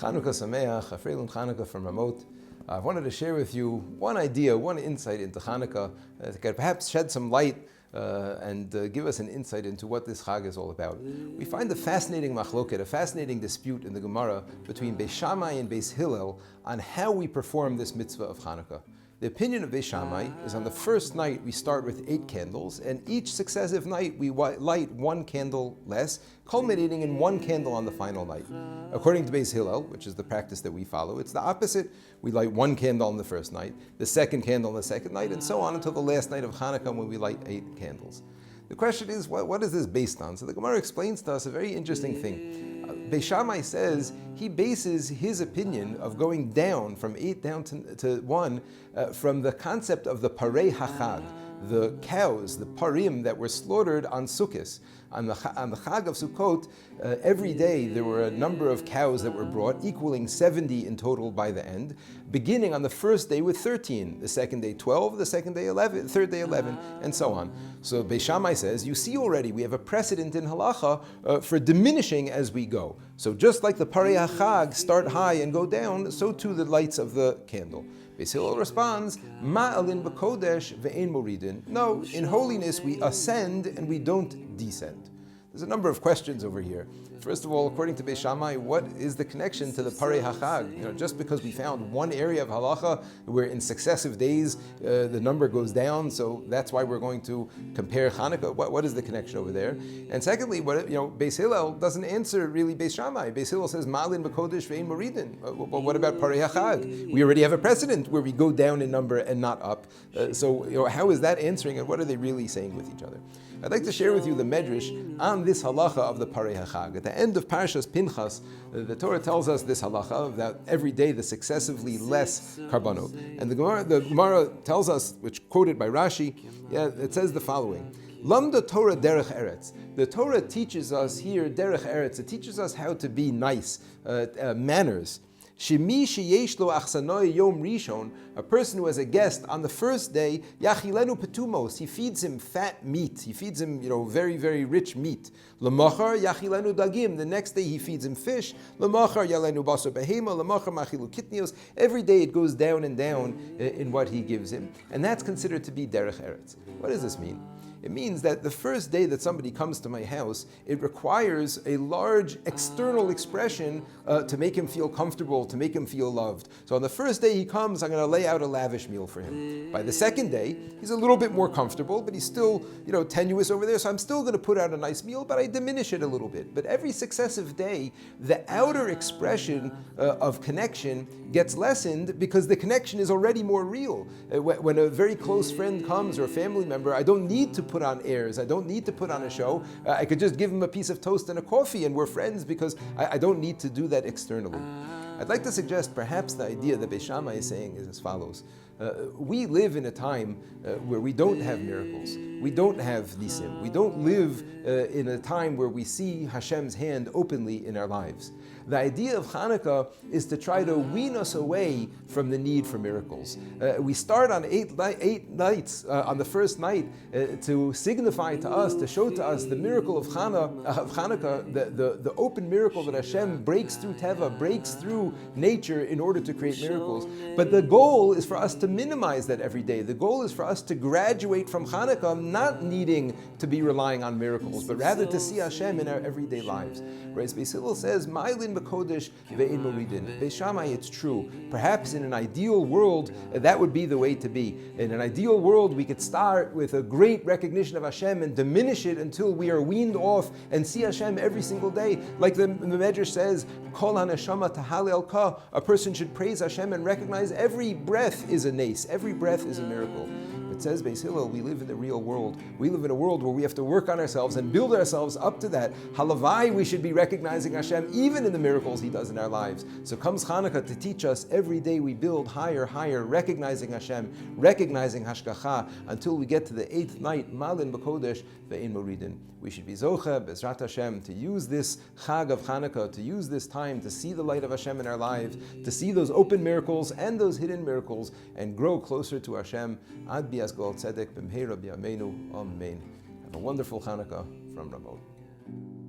Chanukah Sameach, a Freilun Chanukah from Ramot. I wanted to share with you one idea, one insight into Chanukah that could perhaps shed some light and give us an insight into what this Chag is all about. We find a fascinating machloket, a fascinating dispute in the Gemara between Beis Shammai and Beis Hillel on how we perform this mitzvah of Chanukah. The opinion of Beis Shammai is on the first night we start with 8 candles, and each successive night we light 1 candle less, culminating in 1 candle on the final night. According to Beis Hillel, which is the practice that we follow, it's the opposite. We light 1 candle on the first night, the second candle on the second night, and so on until the last night of Chanukah when we light 8 candles. The question is, what is this based on? So the Gemara explains to us a very interesting thing. Beis Shammai says he bases his opinion of going down from 8 down to 1 from the concept of the parei hachag, the cows, the parim that were slaughtered on Sukkot. On the Chag of Sukkot, every day there were a number of cows that were brought, equaling 70 in total by the end, beginning on the first day with 13, the second day 12, the second day 11, third day 11, and so on. So Beis Shammai says, you see already, we have a precedent in halacha for diminishing as we go. So just like the parei hachag start high and go down, so too the lights of the candle. Beis Hillel responds, Ma'alin b'kodesh ve'ein moridin. No, in holiness we ascend and we don't descend. There's a number of questions over here. First of all, according to Beis Shammai, what is the connection to the parei hachag? Just because we found one area of halacha where in successive days the number goes down, so that's why we're going to compare Chanukah. What is the connection over there? And secondly, Beis Hillel doesn't answer really Beis Shammai. Beis Hillel says Ma'alin b'kodesh ve'ein moridin. Well, what about parei hachag? We already have a precedent where we go down in number and not up. So how is that answering, and what are they really saying with each other? I'd like to share with you the medrash on this halacha of the parei hachag. At the end of Parashas Pinchas, the Torah tells us this halacha that every day the successively less karbanot. And the Gemara tells us, which quoted by Rashi, it says the following: Lamda Torah derech eretz. The Torah teaches us here derech eretz. It teaches us how to be nice, manners. Shemi sheyesh lo achsanoi yom rishon, a person who has a guest on the first day, yachilenu petumos, he feeds him fat meat, he feeds him, very, very rich meat. Lemachar yachilenu dagim, the next day he feeds him fish. Lemachar yalenu basar behema, lemachar machilu kitnios. Every day it goes down and down in what he gives him, and that's considered to be derech eretz. What does this mean? It means that the first day that somebody comes to my house, it requires a large external expression to make him feel comfortable, to make him feel loved. So on the first day he comes, I'm going to lay out a lavish meal for him. By the second day, he's a little bit more comfortable, but he's still, tenuous over there, so I'm still going to put out a nice meal, but I diminish it a little bit. But every successive day, the outer expression of connection gets lessened because the connection is already more real. When a very close friend comes or a family member, I don't need to put on airs. I don't need to put on a show. I could just give him a piece of toast and a coffee and we're friends because I don't need to do that externally. I'd like to suggest perhaps the idea that Beis Shammai is saying is as follows. We live in a time where we don't have miracles. We don't have nisim. We don't live in a time where we see Hashem's hand openly in our lives. The idea of Chanukah is to try to wean us away from the need for miracles. We start on 8 nights, on the first night, to signify to us, to show to us the miracle of Chanukah, the open miracle that Hashem breaks through Teva, breaks through nature in order to create miracles. But the goal is for us to minimize that every day. The goal is for us to graduate from Chanukah not needing to be relying on miracles, but rather to see Hashem in our everyday lives. Whereas Beis Hillel says, Ma'ilin b'kodesh ve'ein moridin. Beis Shammai, it's true. Perhaps in an ideal world, that would be the way to be. In an ideal world, we could start with a great recognition of Hashem and diminish it until we are weaned off and see Hashem every single day. Like the Medrash says, Kol haneshama tahalel ka, a person should praise Hashem and recognize every breath is a nace, every breath is a miracle. It says Beis Hillel, we live in the real world. We live in a world where we have to work on ourselves and build ourselves up to that. Halavai, we should be recognizing Hashem even in the miracles He does in our lives. So comes Chanukah to teach us every day we build higher, recognizing Hashem, recognizing Hashgacha, until we get to the 8th night, Malin B'Kodesh Ve'in Moridin. We should be Zocha, Bezrat Hashem, to use this Chag of Chanukah, to use this time to see the light of Hashem in our lives, to see those open miracles and those hidden miracles, and grow closer to Hashem. Ad Bi'Azgol Tzedek B'Mheira B'Yameinu. Amen. Have a wonderful Chanukah from Rabbi.